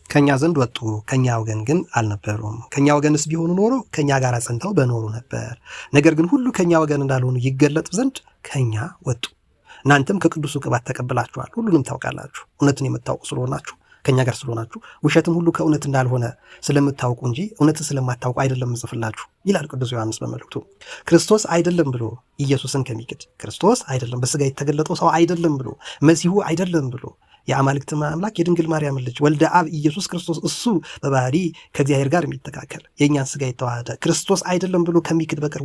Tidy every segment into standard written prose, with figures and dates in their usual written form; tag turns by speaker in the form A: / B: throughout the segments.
A: ከኛ ዘንድ ወጡ፣ ከኛ ወገን ግን አልነበሩም። ከኛ ወገንስ ቢሆኑ ኖሮ ከኛ ጋር ጸንተው በኖሩ ነበር። ነገር ግን ሁሉ ከኛ ወገን እንዳልሆኑ ይገለጡ ዘንድ ከኛ ወጡ። እናንተም ከቅዱሱ ቅባት ተቀብላችኋል፣ ሁሉንም ታውቃላችሁ። እውነትን የምታውቁ ስለሆናችሁ ከኛ ጋር ስለሆናችሁ፣ ውሸትም ሁሉ ከእውነት እንዳልሆነ ስለምታውቁ እንጂ እውነትን ስለማታውቁ አይደለም እንጽፍላችሁ ይላል ቅዱስ ዮሐንስ በመልእክቱ። ክርስቶስ አይደለም ብሎ ኢየሱስን ከሚክድ ክርስቶስ አይደለም በስጋ የተገለጠው ሰው አይደለም ብሎ መሲሁ አይደለም ብሎ የአማልክት አምላክ የድንግል ማርያም ልጅ ወልደ አብ ኢየሱስ ክርስቶስ እሱ በባህሪ ከእግዚአብሔር ጋር የሚተካከል የእኛን ስጋ የተዋሃደ ክርስቶስ አይደለም ብሎ ከሚክድ በቀር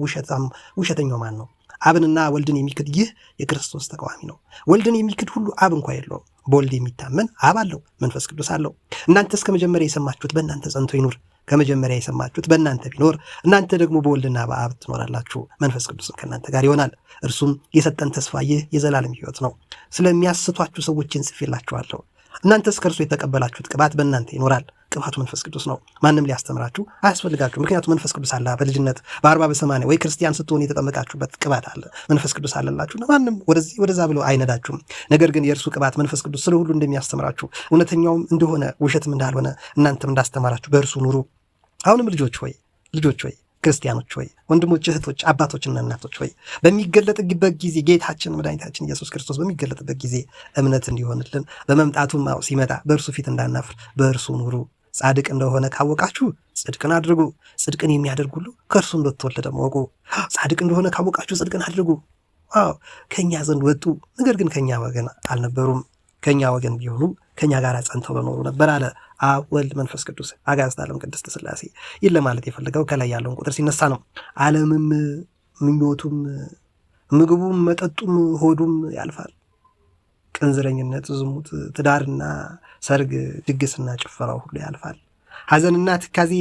A: ውሸተኛው ማን ነው? አብንና ወልድን የሚክድ ይህ የክርስቶስ ተቃዋሚ ነው። ወልድን የሚክድ ሁሉ አብ እንኳ የለውም። በወልድ የሚታመን አብ አለው፣ መንፈስ ቅዱስ አለው። እናንተ እስከ መጀመሪያ የሰማችሁት በእናንተ ጸንቶ ይኑር። ከመጀመሪያ የሰማችሁት በእናንተ ቢኖር እናንተ ደግሞ በወልድና በአብ ትኖራላችሁ። መንፈስ ቅዱስም ከእናንተ ጋር ይሆናል። እርሱም የሰጠን ተስፋ ይህ የዘላለም ሕይወት ነው። ስለሚያስቷችሁ ሰዎችን ጽፌላችኋለሁ። እናንተስ ከእርሱ የተቀበላችሁት ቅባት በእናንተ ይኖራል። ቅባቱ መንፈስ ቅዱስ ነው። ማንም ሊያስተምራችሁ አያስፈልጋችሁ። ምክንያቱም መንፈስ ቅዱስ አለ። በልጅነት በ40 በ80 ወይ ክርስቲያን ስትሆኑ የተጠመቃችሁበት ቅባት አለ፣ መንፈስ ቅዱስ አለላችሁ። ማንም ወደዛ ብሎ አይነዳችሁም። ነገር ግን የእርሱ ቅባት መንፈስ ቅዱስ ስለ ሁሉ እንደሚያስተምራችሁ እውነተኛውም እንደሆነ ውሸትም እንዳልሆነ እናንተም እንዳስተማራችሁ በእርሱ ኑሩ። አሁንም ልጆች ሆይ ክርስቲያኖች ሆይ ወንድሞች፣ እህቶች፣ አባቶችና እናቶች ሆይ በሚገለጥበት ጊዜ ጌታችን መድኃኒታችን ኢየሱስ ክርስቶስ በሚገለጥበት ጊዜ እምነት እንዲሆንልን በመምጣቱም ሲመጣ በእርሱ ፊት እንዳናፍር በእርሱ ኑሩ። ጻድቅ እንደሆነ ካወቃችሁ ጽድቅን አድርጉ። ጽድቅን የሚያደርግ ሁሉ ከእርሱ እንደተወለደ ማወቁ። ጻድቅ እንደሆነ ካወቃችሁ ጽድቅን አድርጉ። ከእኛ ዘንድ ወጡ፣ ነገር ግን ከእኛ ወገን አልነበሩም። ከእኛ ወገን ቢሆኑ ከእኛ ጋር ጸንተው በኖሩ ነበር አለ። አብ ወልድ መንፈስ ቅዱስ አጋዕዝተ ዓለም ቅድስት ሥላሴ። ይህን ለማለት የፈለገው ከላይ ያለውን ቁጥር ሲነሳ ነው። ዓለምም ምኞቱም ምግቡም መጠጡም ሆዱም ያልፋል። ቅንዝረኝነት፣ ዝሙት፣ ትዳርና ሰርግ፣ ድግስና ጭፈራው ሁሉ ያልፋል። ሐዘንና ትካዜ፣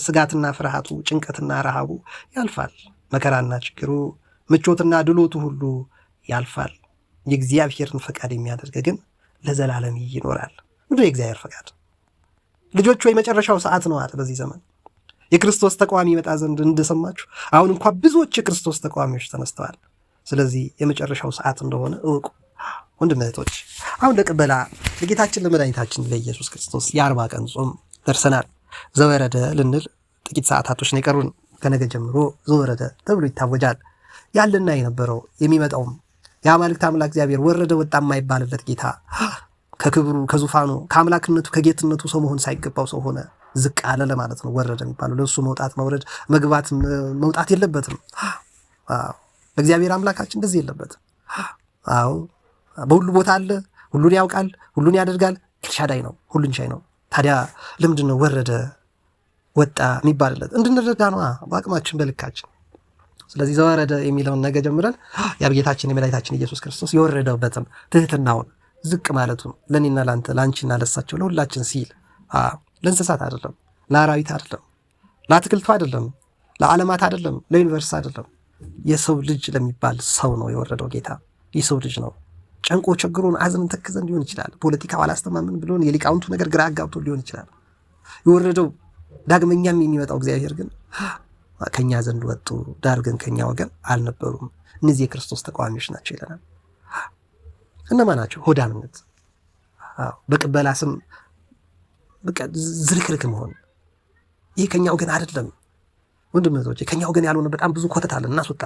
A: ስጋትና ፍርሃቱ፣ ጭንቀትና ረሃቡ ያልፋል። መከራና ችግሩ፣ ምቾትና ድሎቱ ሁሉ ያልፋል። የእግዚአብሔርን ፈቃድ የሚያደርግ ግን ለዘላለም ይኖራል። ምንድነው የእግዚአብሔር ፈቃድ? ልጆች ወይ መጨረሻው ሰዓት ነው አለ። በዚህ ዘመን የክርስቶስ ተቃዋሚ ይመጣ ዘንድ እንደሰማችሁ አሁን እንኳ ብዙዎች የክርስቶስ ተቃዋሚዎች ተነስተዋል። ስለዚህ የመጨረሻው ሰዓት እንደሆነ እወቁ። ወንድም እህቶች፣ አሁን ለቅበላ ለጌታችን ለመድኃኒታችን ለኢየሱስ ክርስቶስ የ40 ቀን ጾም ደርሰናል። ዘወረደ ልንል ጥቂት ሰዓታቶች ነው የቀሩን። ከነገ ጀምሮ ዘወረደ ተብሎ ይታወጃል። ያለና የነበረው የሚመጣውም የአማልክት አምላክ እግዚአብሔር ወረደ ወጣ የማይባልለት ጌታ ከክብሩ ከዙፋኑ ከአምላክነቱ ከጌትነቱ ሰው መሆን ሳይገባው ሰው ሆነ፣ ዝቅ አለ ለማለት ነው ወረደ የሚባለው። ለእሱ መውጣት መውረድ መግባት መውጣት የለበትም። ለእግዚአብሔር አምላካችን እንደዚህ የለበትም። በሁሉ ቦታ አለ፣ ሁሉን ያውቃል፣ ሁሉን ያደርጋል። ኤልሻዳይ ነው፣ ሁሉን ቻይ ነው። ታዲያ ለምንድን ነው ወረደ ወጣ የሚባልለት? እንድንረዳ ነው፣ በአቅማችን በልካችን። ስለዚህ ዘወረደ የሚለውን ነገ ጀምረን የጌታችን የመድኃኒታችን ኢየሱስ ክርስቶስ የወረደበትም ትህትናውን ዝቅ ማለቱን ለእኔና ለአንተ ለአንቺና ለሳቸው ለሁላችን ሲል ለእንስሳት አይደለም፣ ለአራዊት አይደለም፣ ለአትክልቱ አይደለም፣ ለዓለማት አይደለም፣ ለዩኒቨርስ አይደለም፣ የሰው ልጅ ለሚባል ሰው ነው የወረደው ጌታ። የሰው ልጅ ነው። ጨንቆ ቸግሮን አዝነን ተክዘን ሊሆን ይችላል። ፖለቲካው አላስተማምን ብሎን የሊቃውንቱ ነገር ግራ አጋብቶ ሊሆን ይችላል የወረደው። ዳግመኛም የሚመጣው እግዚአብሔር ግን ከኛ ዘንድ ወጡ፣ ዳር ግን ከኛ ወገን አልነበሩም። እነዚህ የክርስቶስ ተቃዋሚዎች ናቸው ይለናል። እነማን ናቸው? ሆዳምነት፣ በቅበላ ስም በቃ ዝርክርክ መሆን። ይህ ከኛ ወገን አይደለም ወንድሞቼ። ከኛ ወገን ያልሆነ በጣም ብዙ ኮተት አለ፣ እናስወጣ።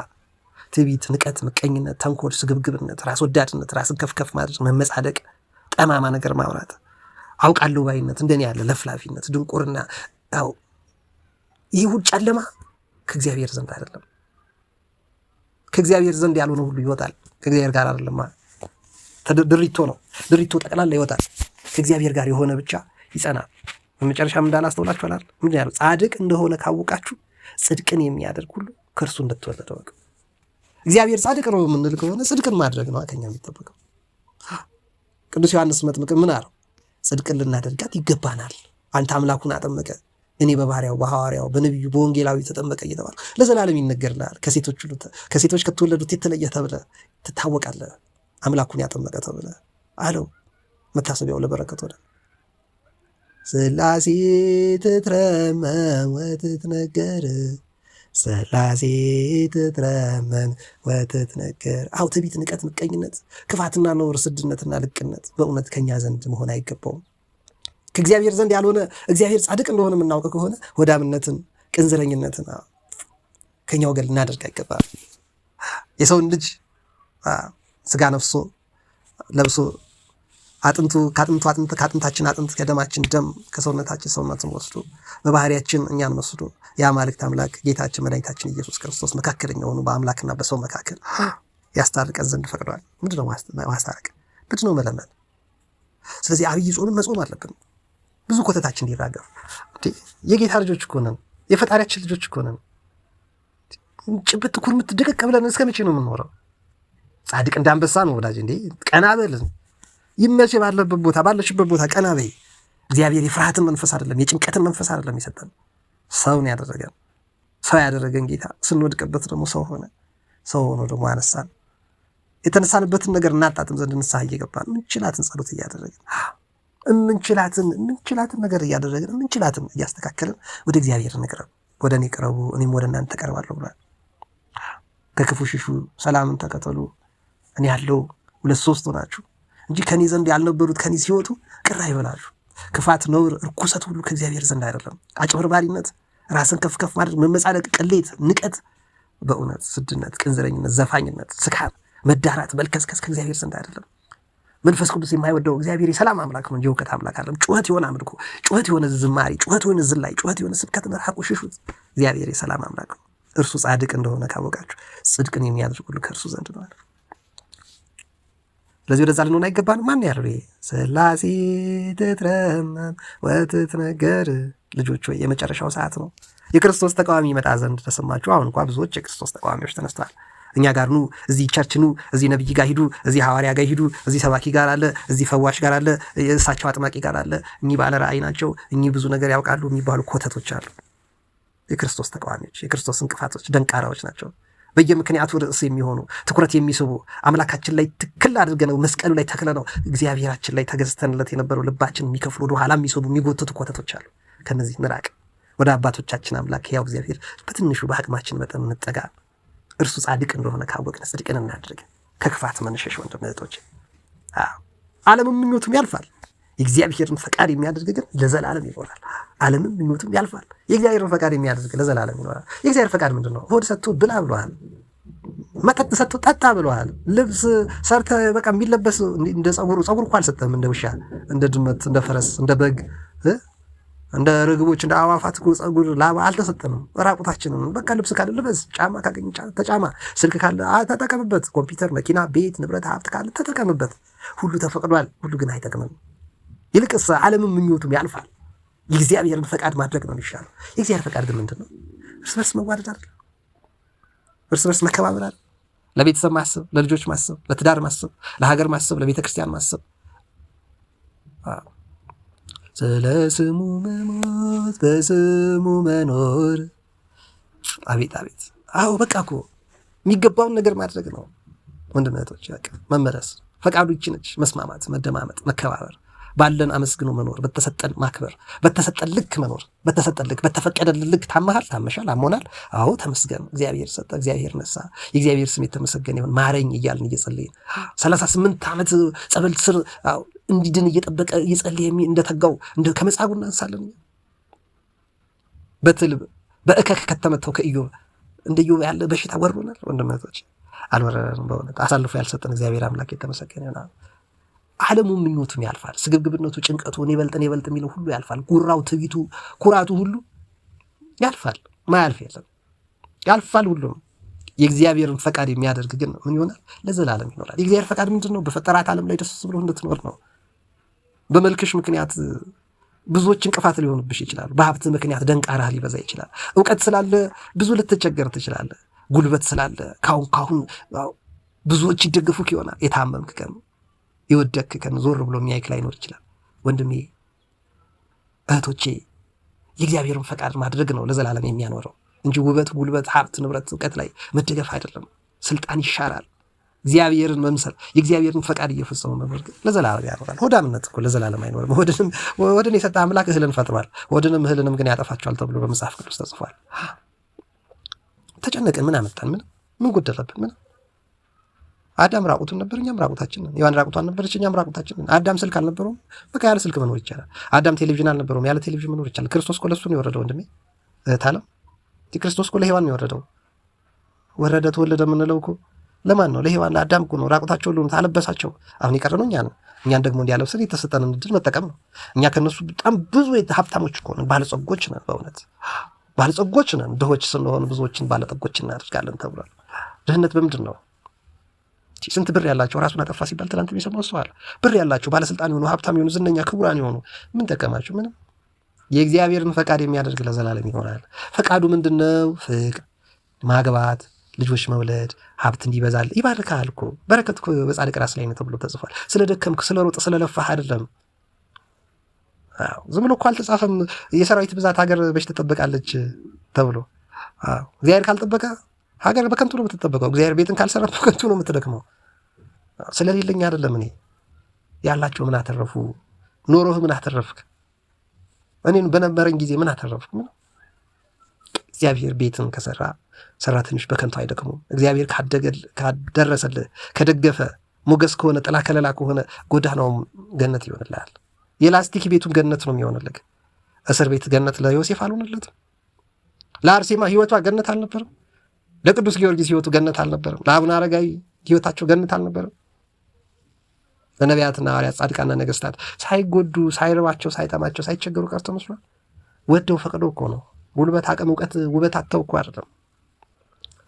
A: ትዕቢት፣ ንቀት፣ ምቀኝነት፣ ተንኮል፣ ስግብግብነት፣ ራስ ወዳድነት፣ ራስን ከፍከፍ ማድረግ፣ መመጻደቅ፣ ጠማማ ነገር ማውራት፣ አውቃለሁ ባይነት፣ እንደኔ ያለ ለፍላፊነት፣ ድንቁርና። ይህ ሁሉ ጨለማ ከእግዚአብሔር ዘንድ አይደለም። ከእግዚአብሔር ዘንድ ያልሆነ ሁሉ ይወጣል። ከእግዚአብሔር ጋር አይደለም። ድሪቶ ነው፣ ድሪቶ ጠቅላላ ይወጣል። ከእግዚአብሔር ጋር የሆነ ብቻ ይጸናል። በመጨረሻም እንዳላስተውላችሁ አላል ምንድን ያለው? ጻድቅ እንደሆነ ካወቃችሁ ጽድቅን የሚያደርግ ሁሉ ከእርሱ እንደተወለደ ወቅ። እግዚአብሔር ጻድቅ ነው የምንል ከሆነ ጽድቅን ማድረግ ነው ከኛ የሚጠበቀው። ቅዱስ ዮሐንስ መጥምቅ ምን አለው? ጽድቅን ልናደርጋት ይገባናል። አንተ አምላኩን አጠመቀ፣ እኔ በባህሪያው በሐዋርያው በነቢዩ በወንጌላዊ ተጠመቀ እየተባለ ለዘላለም ይነገርልሃል። ከሴቶች ከተወለዱት የተለየ ተብለህ ትታወቃለህ፣ አምላኩን ያጠመቀ ተብለህ አለው። መታሰቢያው ለበረከት ወደ ሥላሴ ትትረመም ወትትነገር፣ ሥላሴ ትትረመም ወትትነገር። ትዕቢት፣ ንቀት፣ ምቀኝነት፣ ክፋትና ነውር፣ ስድነትና ልቅነት በእውነት ከኛ ዘንድ መሆን አይገባውም። ከእግዚአብሔር ዘንድ ያልሆነ እግዚአብሔር ጻድቅ እንደሆነ የምናውቅ ከሆነ ሆዳምነትን፣ ቅንዝረኝነትን ከኛ ወገን ልናደርግ አይገባል። የሰውን ልጅ ስጋ ነፍሶ ለብሶ አጥንቱ ከአጥንታችን አጥንት ከደማችን ደም ከሰውነታችን ሰውነትን ወስዶ በባህሪያችን እኛን መስሎ የአማልክት አምላክ ጌታችን መድኃኒታችን ኢየሱስ ክርስቶስ መካከለኛ ሆኖ በአምላክና በሰው መካከል ያስታርቀን ዘንድ ፈቅዷል። ምንድነው ማስታረቅ? ምንድነው መለመን? ስለዚህ አብይ ጾምን መጾም አለብን። ብዙ ኮተታችን እንዲራገፍ። የጌታ ልጆች እኮ ነን፣ የፈጣሪያችን ልጆች እኮ ነን። ጭብጥ ኩርምት ድቅቅ ብለን እስከ መቼ ነው የምንኖረው? ጻድቅ እንዳንበሳ ነው ወዳጅ። እንዴ ቀና በል፣ ይመች ባለበት ቦታ ባለሽበት ቦታ ቀና በይ። እግዚአብሔር የፍርሃትን መንፈስ አይደለም የጭንቀትን መንፈስ አይደለም የሰጠን፣ ሰውን ያደረገን። ሰው ያደረገን ጌታ ስንወድቅበት ደግሞ ሰው ሆነ፣ ሰው ሆኖ ደግሞ አነሳን። የተነሳንበትን ነገር እናጣጥም ዘንድ ንስሐ እየገባን ምንችላትን ጸሎት እያደረግን ምንችላትን ነገር እያደረግን ምንችላትን እያስተካከልን ወደ እግዚአብሔር እንቅረብ። ወደ እኔ ቅረቡ እኔም ወደ እናንተ እቀርባለሁ ብሏል። ከክፉ ሽሹ፣ ሰላምን ተከተሉ፣ እኔ ያለው 2-3 ሆናችሁ እንጂ ከኔ ዘንድ ያልነበሩት ከኔ ሲወጡ ቅር አይበላችሁ። ክፋት፣ ነውር፣ ርኩሰት ሁሉ ከእግዚአብሔር ዘንድ አይደለም። አጭበርባሪነት፣ ራስን ከፍ ከፍ ማድረግ፣ መመጻደቅ፣ ቅሌት፣ ንቀት፣ በእውነት ስድነት፣ ቅንዝረኝነት፣ ዘፋኝነት፣ ስካር፣ መዳራት፣ መልከስከስ ከእግዚአብሔር ዘንድ አይደለም። መንፈስ ቅዱስ የማይወደው እግዚአብሔር የሰላም አምላክ ነው እንጂ የእውቀት አምላክ አይደለም። ጩኸት የሆነ አምልኮ፣ ጩኸት የሆነ ዝማሬ፣ ጩኸት የሆነ ዝላይ፣ ጩኸት የሆነ ስብከት መርሐቁ ሽሹት። እግዚአብሔር የሰላም አምላክ ነው። እርሱ ጻድቅ እንደሆነ ካወቃችሁ ጽድቅን የሚያደርግ ሁሉ ከእርሱ ዘንድ ነው አለ። ስለዚህ ወደዛ ልንሆን አይገባንም። ማን ያለው ሥላሴ ትትረመም ወትትነገር። ልጆች ሆይ የመጨረሻው ሰዓት ነው። የክርስቶስ ተቃዋሚ ይመጣ ዘንድ ተሰማችሁ። አሁን እንኳ ብዙዎች የክርስቶስ ተቃዋሚዎች ተነስተዋል። እኛ ጋር ኑ፣ እዚህ ቸርች ኑ፣ እዚህ ነብይ ጋር ሂዱ፣ እዚህ ሐዋርያ ጋር ሂዱ፣ እዚህ ሰባኪ ጋር አለ፣ እዚህ ፈዋሽ ጋር አለ፣ እሳቸው አጥማቂ ጋር አለ፣ እኚህ ባለ ራእይ ናቸው፣ እኚህ ብዙ ነገር ያውቃሉ የሚባሉ ኮተቶች አሉ። የክርስቶስ ተቃዋሚዎች፣ የክርስቶስ እንቅፋቶች፣ ደንቃራዎች ናቸው። በየምክንያቱ ርዕስ የሚሆኑ ትኩረት የሚስቡ አምላካችን ላይ ትክክል አድርገነው መስቀሉ ላይ ተክለነው እግዚአብሔራችን ላይ ተገዝተንለት የነበረው ልባችን የሚከፍሉ ወደ ኋላ የሚስቡ የሚጎትቱ ኮተቶች አሉ። ከነዚህ ንራቅ። ወደ አባቶቻችን አምላክ ያው እግዚአብሔር በትንሹ በአቅማችን መጠን እንጠጋ። እርሱ ጻድቅ እንደሆነ ካወቅን ጽድቅን እናድርግ። ከክፋት መንሸሽ ወንድም እህቶች። ዓለምም ምኞቱም ያልፋል፣ የእግዚአብሔርን ፈቃድ የሚያደርግ ግን ለዘላለም ይኖራል። ዓለምም ምኞቱም ያልፋል፣ የእግዚአብሔርን ፈቃድ የሚያደርግ ለዘላለም ይኖራል። የእግዚአብሔር ፈቃድ ምንድን ነው? ሆድ ሰጥቶ ብላ ብለዋል። መጠጥ ሰጥቶ ጠጣ ብለዋል። ልብስ ሰርተ በቃ የሚለበስ እንደ ጸጉር እኮ አልሰጠም። እንደ ውሻ፣ እንደ ድመት፣ እንደ ፈረስ፣ እንደ በግ፣ እንደ ርግቦች፣ እንደ አዋፋት ጸጉር ላባ አልተሰጠንም። ራቁታችንን በቃ ልብስ ካለ ልበስ፣ ጫማ ካገኝ ተጫማ፣ ስልክ ካለ ተጠቀምበት፣ ኮምፒውተር፣ መኪና፣ ቤት፣ ንብረት፣ ሀብት ካለ ተጠቀምበት። ሁሉ ተፈቅዷል። ሁሉ ግን አይጠቅምም። ይልቅስ ዓለምም ምኞቱም ያልፋል፣ የእግዚአብሔርን ፈቃድ ማድረግ ነው የሚሻለው። የእግዚአብሔር ፈቃድ ግን ምንድን ነው? እርስ በርስ መዋደድ አይደል? እርስ በርስ መከባበር አይደል? ለቤተሰብ ማሰብ፣ ለልጆች ማሰብ፣ ለትዳር ማሰብ፣ ለሀገር ማሰብ፣ ለቤተ ክርስቲያን ማሰብ፣ ስለ ስሙ መሞት በስሙ መኖር። አቤት አቤት! አዎ በቃ እኮ የሚገባውን ነገር ማድረግ ነው ወንድም እህቶች። በቃ መመለስ ፈቃዱ ይቺ ነች። መስማማት፣ መደማመጥ፣ መከባበር፣ ባለን አመስግኖ መኖር፣ በተሰጠን ማክበር፣ በተሰጠን ልክ መኖር፣ በተሰጠን ልክ በተፈቀደልን ልክ። ታመሃል፣ ታመሻል፣ አሞናል፣ አዎ ተመስገን። እግዚአብሔር ሰጠ፣ እግዚአብሔር ነሳ፣ የእግዚአብሔር ስም የተመሰገነ ይሁን። ማረኝ እያልን እየጸለይን 38 ዓመት ጸበል ስር እንዲድን እየጠበቀ እየጸለየ እንደተጋው ከመጻጉዕ እናንሳለን። በትል በእከክ ከተመተው ከኢዮብ እንደ ኢዮብ ያለ በሽታ ወሮናል ወንድሞች፣ አልወረረንም። በእውነት አሳልፎ ያልሰጠን እግዚአብሔር አምላክ የተመሰገነ ይሁን። ዓለሙም ምኞቱም ያልፋል። ስግብግብነቱ፣ ጭንቀቱ፣ እኔ በልጥ የሚለው ሁሉ ያልፋል። ጉራው፣ ትዕቢቱ፣ ኩራቱ ሁሉ ያልፋል። ማያልፍ የለም፣ ያልፋል ሁሉም። የእግዚአብሔርን ፈቃድ የሚያደርግ ግን ምን ይሆናል? ለዘላለም ይኖራል። የእግዚአብሔር ፈቃድ ምንድን ነው? በፈጠራት ዓለም ላይ ደስ ብሎ እንድትኖር ነው። በመልክሽ ምክንያት ብዙዎች እንቅፋት ሊሆኑብሽ ይችላሉ። በሀብት ምክንያት ደንቃራህ ሊበዛ ይችላል። እውቀት ስላለ ብዙ ልትቸገር ትችላለህ። ጉልበት ስላለ ካሁን ብዙዎች ይደገፉክ ይሆናል። የታመምክ ቀን የወደክ ቀን ዞር ብሎ የሚያይክ ላይኖር ይችላል። ወንድሜ እህቶቼ፣ የእግዚአብሔርን ፈቃድ ማድረግ ነው ለዘላለም የሚያኖረው እንጂ ውበት፣ ጉልበት፣ ሀብት፣ ንብረት፣ እውቀት ላይ መደገፍ አይደለም። ስልጣን ይሻራል። እግዚአብሔርን መምሰል፣ የእግዚአብሔርን ፈቃድ እየፈጸሙ መኖር ግን ለዘላለም ያኖራል። ሆዳምነት እኮ ለዘላለም አይኖርም። ሆድን የሰጠ አምላክ እህልን ፈጥሯል። ሆድንም እህልንም ግን ያጠፋቸዋል ተብሎ በመጽሐፍ ቅዱስ ተጽፏል። ተጨነቅን፣ ምን አመጣን? ምን ጎደለብን? ምን አዳም ራቁቱን ነበር፣ እኛም ራቁታችን ነን። ሔዋን ራቁቷን ነበረች፣ እኛም ራቁታችን ነን። አዳም ስልክ አልነበረውም፣ በቃ ያለ ስልክ መኖር ይቻላል። አዳም ቴሌቪዥን አልነበረውም፣ ያለ ቴሌቪዥን መኖር ይቻላል። ክርስቶስ እኮ ለእሱ ነው የወረደው ወንድሜ እህት ዓለም። ክርስቶስ እኮ ለሔዋን ነው የወረደው። ወረደ ተወለደ የምንለው እኮ ለማን ነው? ለሔዋን ለአዳም እኮ ነው። ራቁታቸው ሁሉ ታለበሳቸው። አሁን የቀረነው እኛ ነን። እኛን ደግሞ እንዲያለብስን የተሰጠንን እድል መጠቀም ነው። እኛ ከነሱ በጣም ብዙ ሀብታሞች እኮ ነን፣ ባለጸጎች ነን። በእውነት ባለጸጎች ነን። ድሆች ስንሆን ብዙዎችን ባለጠጎች እናደርጋለን ተብሏል። ድህነት በምንድን ነው? ስንት ብር ያላቸው ራሱን አጠፋ ሲባል ትናንት የሚሰማው ሰዋል። ብር ያላቸው ባለስልጣን የሆኑ ሀብታም የሆኑ ዝነኛ ክቡራን የሆኑ ምን ጠቀማቸው? ምንም። የእግዚአብሔርን ፈቃድ የሚያደርግ ለዘላለም ይኖራል። ፈቃዱ ምንድን ነው? ፍቅር፣ ማግባት፣ ልጆች መውለድ፣ ሀብት እንዲበዛል ይባርካል እኮ። በረከት እኮ በጻድቅ ራስ ላይ ነው ተብሎ ተጽፏል። ስለ ደከምክ፣ ስለ ሮጥ፣ ስለ ለፋህ አይደለም። ዝም ብሎ እኮ አልተጻፈም። የሰራዊት ብዛት ሀገር በሽ ትጠበቃለች ተብሎ። እግዚአብሔር ካልጠበቀ ሀገር በከንቱ ነው የምትጠበቀው። እግዚአብሔር ቤትን ካልሰራ በከንቱ ነው የምትደክመው። ስለሌለኝ አይደለም። እኔ ያላቸው ምን አተረፉ? ኖሮህ ምን አተረፍክ? እኔን በነበረኝ ጊዜ ምን አተረፍክ? ምን? እግዚአብሔር ቤትን ከሰራ ሰራተኞች በከንቱ አይደክሙም። እግዚአብሔር ካደረሰልህ፣ ከደገፈ፣ ሞገስ ከሆነ፣ ጥላ ከለላ ከሆነ ጎዳናውም ገነት ይሆንልሃል። የላስቲክ ቤቱን ገነት ነው የሚሆንልህ። እስር ቤት ገነት ለዮሴፍ አልሆነለትም? ለአርሴማ ህይወቷ ገነት አልነበረም? ለቅዱስ ጊዮርጊስ ህይወቱ ገነት አልነበረም? ለአቡነ አረጋዊ ህይወታቸው ገነት አልነበረም? ለነቢያትና ሐዋርያት ጻድቃንና ነገስታት ሳይጎዱ ሳይርባቸው ሳይጠማቸው ሳይቸገሩ ቀርቶ መስሏል? ወደው ፈቅደው እኮ ነው። ጉልበት፣ አቅም፣ እውቀት፣ ውበት አጥተው እኮ አይደለም።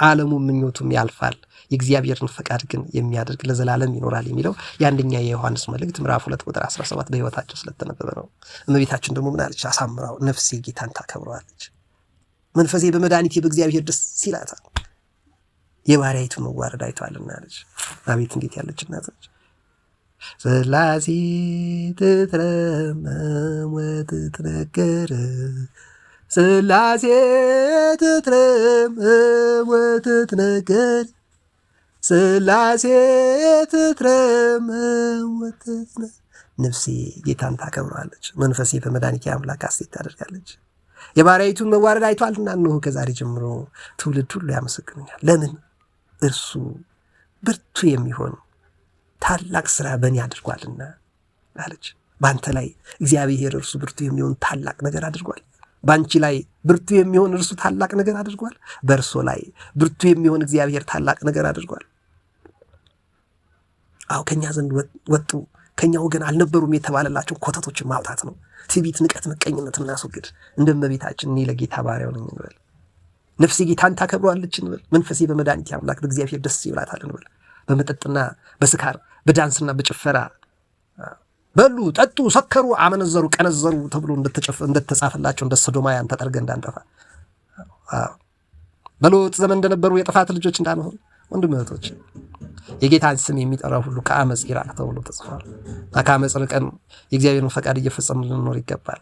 A: ዓለሙም ምኞቱም ያልፋል፣ የእግዚአብሔርን ፈቃድ ግን የሚያደርግ ለዘላለም ይኖራል የሚለው የአንደኛ የዮሐንስ መልእክት ምዕራፍ 2 ቁጥር 17 በህይወታቸው ስለተነበበ ነው። እመቤታችን ደግሞ ምን አለች? አሳምራው ነፍሴ ጌታን ታከብረዋለች፣ መንፈሴ በመድኃኒቴ በእግዚአብሔር ደስ ይላታል፣ የባሪያይቱን መዋረድ አይቷልና አለች። አቤት እንዴት ያለች እናት ነች! ሥላሴ ትትረመም ወትትነገር፣ ሥላሴ ትትረመም ወትትነገር፣ ሥላሴ ትትረመም ወትትነገር። ነፍሴ ጌታን ታከብረዋለች፣ መንፈሴ በመድኃኒቴ አምላክ ሐሴት ታደርጋለች፣ የባሪያይቱን መዋረድ አይቷልና እነሆ ከዛሬ ጀምሮ ትውልድ ሁሉ ያመሰግኑኛል። ለምን? እርሱ ብርቱ የሚሆን ታላቅ ስራ በእኔ አድርጓልና አለች። በአንተ ላይ እግዚአብሔር እርሱ ብርቱ የሚሆን ታላቅ ነገር አድርጓል። በአንቺ ላይ ብርቱ የሚሆን እርሱ ታላቅ ነገር አድርጓል። በእርሶ ላይ ብርቱ የሚሆን እግዚአብሔር ታላቅ ነገር አድርጓል። አዎ ከኛ ዘንድ ወጡ፣ ከኛ ወገን አልነበሩም የተባለላቸው ኮተቶችን ማውጣት ነው። ትዕቢት፣ ንቀት፣ ምቀኝነት እናስወግድ። እንደ እመቤታችን እኔ ለጌታ ባሪያው ነኝ እንበል። ነፍሴ ጌታን ታከብረዋለች እንበል። መንፈሴ በመድኃኒቴ አምላክ በእግዚአብሔር ደስ ይብላታል እንበል። በመጠጥና በስካር በዳንስና በጭፈራ በሉ፣ ጠጡ፣ ሰከሩ፣ አመነዘሩ፣ ቀነዘሩ ተብሎ እንደተጻፈላቸው እንደ ሰዶማውያን ተጠርገን እንዳንጠፋ፣ በሎጥ ዘመን እንደነበሩ የጥፋት ልጆች እንዳንሆን ወንድም እህቶች የጌታን ስም የሚጠራ ሁሉ ከአመፅ ይራቅ ተብሎ ተጽፏል። ከአመፅ ርቀን የእግዚአብሔርን ፈቃድ እየፈጸምን ልንኖር ይገባል።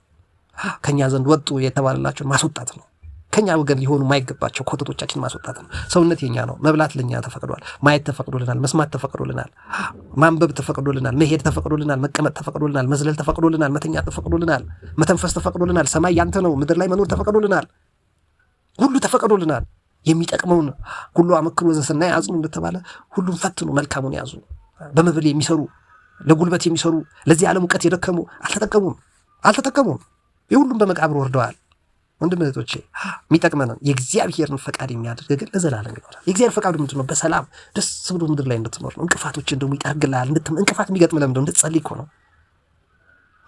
A: ከኛ ዘንድ ወጡ የተባለላቸውን ማስወጣት ነው። ከኛ ወገን ሊሆኑ የማይገባቸው ኮተቶቻችን ማስወጣት ነው። ሰውነት የኛ ነው። መብላት ለኛ ተፈቅዷል። ማየት ተፈቅዶልናል። መስማት ተፈቅዶልናል። ማንበብ ተፈቅዶልናል። መሄድ ተፈቅዶልናል። መቀመጥ ተፈቅዶልናል። መዝለል ተፈቅዶልናል። መተኛት ተፈቅዶልናል። መተንፈስ ተፈቅዶልናል። ሰማይ ያንተ ነው። ምድር ላይ መኖር ተፈቅዶልናል። ሁሉ ተፈቅዶልናል። የሚጠቅመውን ሁሉ አመክሮ ዘሰናይ ያዝኑ እንደተባለ ሁሉም ፈትኑ፣ መልካሙን ያዙ። በመብል የሚሰሩ ለጉልበት የሚሰሩ ለዚህ ዓለም እውቀት የደከሙ አልተጠቀሙም። የሁሉም በመቃብር ወርደዋል። ወንድም እህቶቼ የሚጠቅመንን የእግዚአብሔርን ፈቃድ የሚያደርግ ግን ለዘላለም ይኖራል። የእግዚአብሔር ፈቃዱ ምንድን ነው? በሰላም ደስ ብሎ ምድር ላይ እንድትኖር ነው። እንቅፋቶችን ደግሞ ይጠርግልሃል። እንቅፋት የሚገጥም ለምንድነው? እንድትጸልይ እኮ ነው።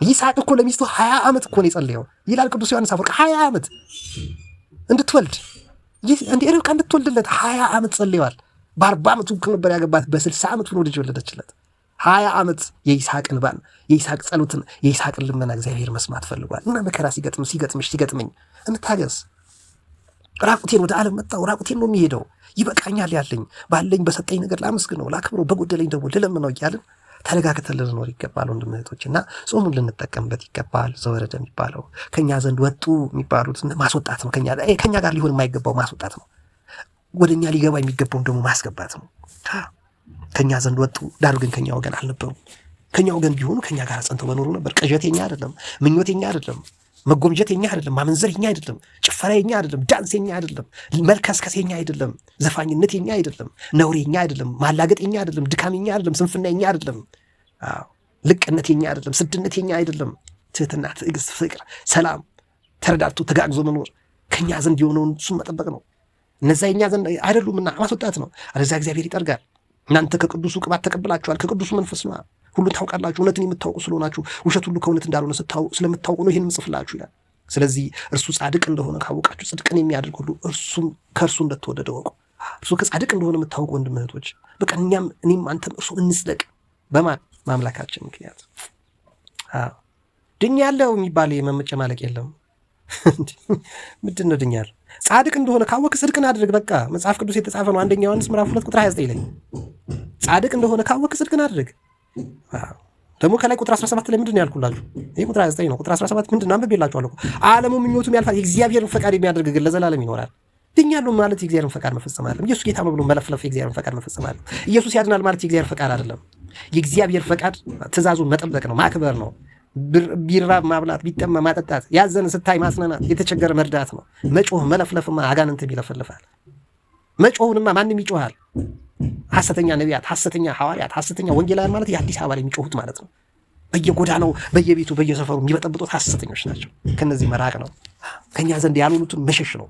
A: ይስሐቅ እኮ ለሚስቱ 20 ዓመት እኮ ነው የጸለየው ይላል ቅዱስ ዮሐንስ አፈወርቅ። 20 ዓመት እንድትወልድ ርብቃ እንድትወልድለት 20 ዓመት ጸልየዋል። በ40 ዓመቱ ነበር ያገባት። በ60 ዓመቱ ነው ልጅ ወለደችለት። 20 ዓመት የይስሐቅን ባን የይስሐቅ ጸሎትን የይስሐቅን ልመና እግዚአብሔር መስማት ፈልጓል። እና መከራ ሲገጥመኝ እንታገስ። ራቁቴን ወደ ዓለም መጣሁ፣ ራቁቴን ነው የሚሄደው። ይበቃኛል፣ ያለኝ ባለኝ በሰጠኝ ነገር ላመስግነው፣ ላክብረው፣ በጎደለኝ ደግሞ ልለምነው እያልን ተረጋግተን ልንኖር ይገባል። ወንድም እህቶች እና ጾሙን ልንጠቀምበት ይገባል። ዘወረደ የሚባለው ከኛ ዘንድ ወጡ የሚባሉት ማስወጣት ነው። ከኛ ጋር ሊሆን የማይገባው ማስወጣት ነው። ወደኛ ሊገባ የሚገባውን ደግሞ ማስገባት ነው። ከኛ ዘንድ ወጡ፣ ዳሩ ግን ከኛ ወገን አልነበሩም። ከኛ ወገን ቢሆኑ ከኛ ጋር ጸንተው በኖሩ ነበር። ቅዠቴኛ አይደለም፣ ምኞቴኛ አይደለም፣ መጎምጀት የኛ አይደለም፣ ማመንዘር የኛ አይደለም፣ ጭፈራ የኛ አይደለም፣ ዳንስ የኛ አይደለም፣ መልከስከስ የኛ አይደለም፣ ዘፋኝነት የኛ አይደለም፣ ነውር የኛ አይደለም፣ ማላገጥ የኛ አይደለም፣ ድካም የኛ አይደለም፣ ስንፍና የኛ አይደለም፣ ልቅነት የኛ አይደለም፣ ስድነት የኛ አይደለም። ትህትና፣ ትዕግስት፣ ፍቅር፣ ሰላም፣ ተረዳድቶ ተጋግዞ መኖር ከኛ ዘንድ የሆነውን እሱን መጠበቅ ነው። እነዛ የኛ ዘንድ አይደሉምና ማስወጣት ነው። አለዚያ እግዚአብሔር ይጠርጋል። እናንተ ከቅዱሱ ቅባት ተቀብላችኋል፣ ከቅዱሱ መንፈስ ነው፣ ሁሉን ታውቃላችሁ፣ እውነትን የምታውቁ ስለሆናችሁ ውሸት ሁሉ ከእውነት እንዳልሆነ ስለምታውቁ ነው ይህን ምጽፍላችሁ ይላል። ስለዚህ እርሱ ጻድቅ እንደሆነ ካወቃችሁ ጽድቅን የሚያደርግ ሁሉ እርሱም ከእርሱ እንደተወደደ ወቁ። እርሱ ከጻድቅ እንደሆነ የምታውቁ ወንድም እህቶች፣ በቃ እኔም አንተም እርሱ እንጽደቅ። በማን ማምላካችን ምክንያት ድኛለሁ የሚባል የመጨማለቅ የለም። ምንድን ነው ድኛለሁ? ጻድቅ እንደሆነ ካወቅ ጽድቅን አድርግ። በቃ መጽሐፍ ቅዱስ የተጻፈ ነው። 1 ዮሐንስ ምዕራፍ 2 ቁጥር 29 ላይ ጻድቅ እንደሆነ ካወቅ ጽድቅን አድርግ። ደግሞ ከላይ ቁጥር 17 ላይ ምንድን ነው ያልኩላችሁ? ይሄ ቁጥር 29 ነው። ቁጥር 17 ምንድን ነው አንብቤላችኋለሁ። ዓለሙ ምኞቱም ያልፋል፣ የእግዚአብሔርን ፈቃድ የሚያደርግ ግን ለዘላለም ይኖራል። ድኛለሁ ማለት የእግዚአብሔርን ፈቃድ መፈጸም አይደለም። ኢየሱስ ጌታ ነው ብሎ መለፍለፍ የእግዚአብሔርን ፈቃድ መፈጸም አይደለም። ኢየሱስ ያድናል ማለት የእግዚአብሔር ፈቃድ አይደለም። የእግዚአብሔር ፈቃድ ትእዛዙን መጠበቅ ነው፣ ማክበር ነው። ቢራብ ማብላት፣ ቢጠማ ማጠጣት፣ ያዘን ስታይ ማጽናናት፣ የተቸገረ መርዳት ነው። መጮህ መለፍለፍማ አጋንንትም ይለፈልፋል። መጮህንማ ማንም ይጮሃል። ሐሰተኛ ነቢያት፣ ሐሰተኛ ሐዋርያት፣ ሐሰተኛ ወንጌላውያን ማለት የአዲስ አበባ ላይ የሚጮሁት ማለት ነው። በየጎዳናው በየቤቱ በየሰፈሩ የሚበጠብጡት ሐሰተኞች ናቸው። ከነዚህ መራቅ ነው። ከኛ ዘንድ ያልሆኑትን መሸሽ ነው።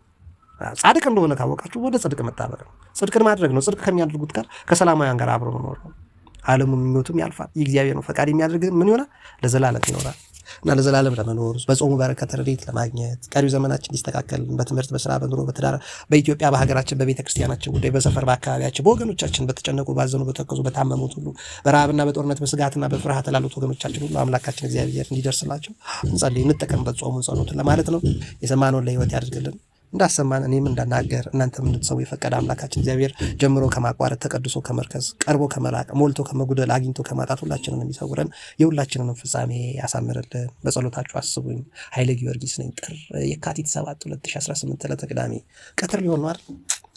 A: ጻድቅ እንደሆነ ካወቃችሁ ወደ ጽድቅ መጣበቅ ነው። ጽድቅን ማድረግ ነው። ጽድቅ ከሚያደርጉት ጋር ከሰላማውያን ጋር አብሮ መኖር ነው። ዓለሙ ምኞቱም ያልፋል፣ የእግዚአብሔርን ፈቃድ የሚያደርግ ምን ይሆናል? ለዘላለም ይኖራል። እና ለዘላለም ለመኖር በጾሙ በረከት ረድኤት ለማግኘት ቀሪው ዘመናችን ሊስተካከልን በትምህርት፣ በስራ፣ በኑሮ፣ በትዳር፣ በኢትዮጵያ በሀገራችን፣ በቤተ ክርስቲያናችን ጉዳይ፣ በሰፈር፣ በአካባቢያችን፣ በወገኖቻችን በተጨነቁ፣ ባዘኑ፣ በተከዙ፣ በታመሙት ሁሉ በረሃብና በጦርነት በስጋትና በፍርሃት ላሉት ወገኖቻችን ሁሉ አምላካችን እግዚአብሔር እንዲደርስላቸው እንጸልይ፣ እንጠቀምበት ጾሙን ጸሎትን ለማለት ነው። የሰማነውን ለሕይወት ያድርግልን። እንዳሰማን እኔም እንዳናገር እናንተም እንድትሰሙ የፈቀደ አምላካችን እግዚአብሔር ጀምሮ ከማቋረጥ ተቀድሶ ከመርከዝ ቀርቦ ከመላቅ ሞልቶ ከመጉደል አግኝቶ ከማጣት ሁላችንን የሚሰውረን የሁላችንንም ፍጻሜ ያሳምርልን። በጸሎታችሁ አስቡኝ። ኃይለ ጊዮርጊስ ነኝ። ጥር የካቲት 7 2018 ዕለተ ቅዳሜ ቀትር ሊሆን ነው አይደል?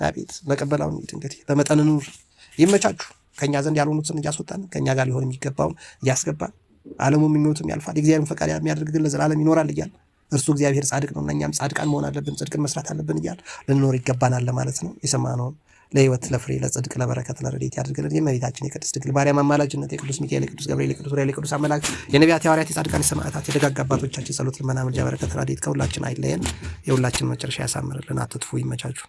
A: አቤት መቀበላውን እንግዲህ በመጠን ኑር። ይመቻችሁ። ከኛ ዘንድ ያልሆኑትን እያስወጣን ከኛ ጋር ሊሆን የሚገባውን እያስገባን ዓለሙ ምኞቱም ያልፋል፣ የእግዚአብሔርን ፈቃድ የሚያደርግ ግን ለዘላለም ይኖራል እያል እርሱ እግዚአብሔር ጻድቅ ነውና እኛም ጻድቃን መሆን አለብን፣ ጽድቅን መስራት አለብን እያል ልንኖር ይገባናል ለማለት ነው። የሰማነውን ለሕይወት ለፍሬ ለጽድቅ ለበረከት ለረድኤት ያድርግልን። የእመቤታችን የቅድስት ድንግል ማርያም አማላጅነት፣ የቅዱስ ሚካኤል፣ የቅዱስ ገብርኤል፣ የቅዱስ ዑራኤል፣ የቅዱስ አምላክ፣ የነቢያት የሐዋርያት፣ የጻድቃን የሰማዕታት፣ የደጋግ አባቶቻችን ጸሎት ልመና ምልጃ በረከት ረድኤት ከሁላችን አይለየን። የሁላችን መጨረሻ ያሳምርልን። አትጥፉ። ይመቻችሁ።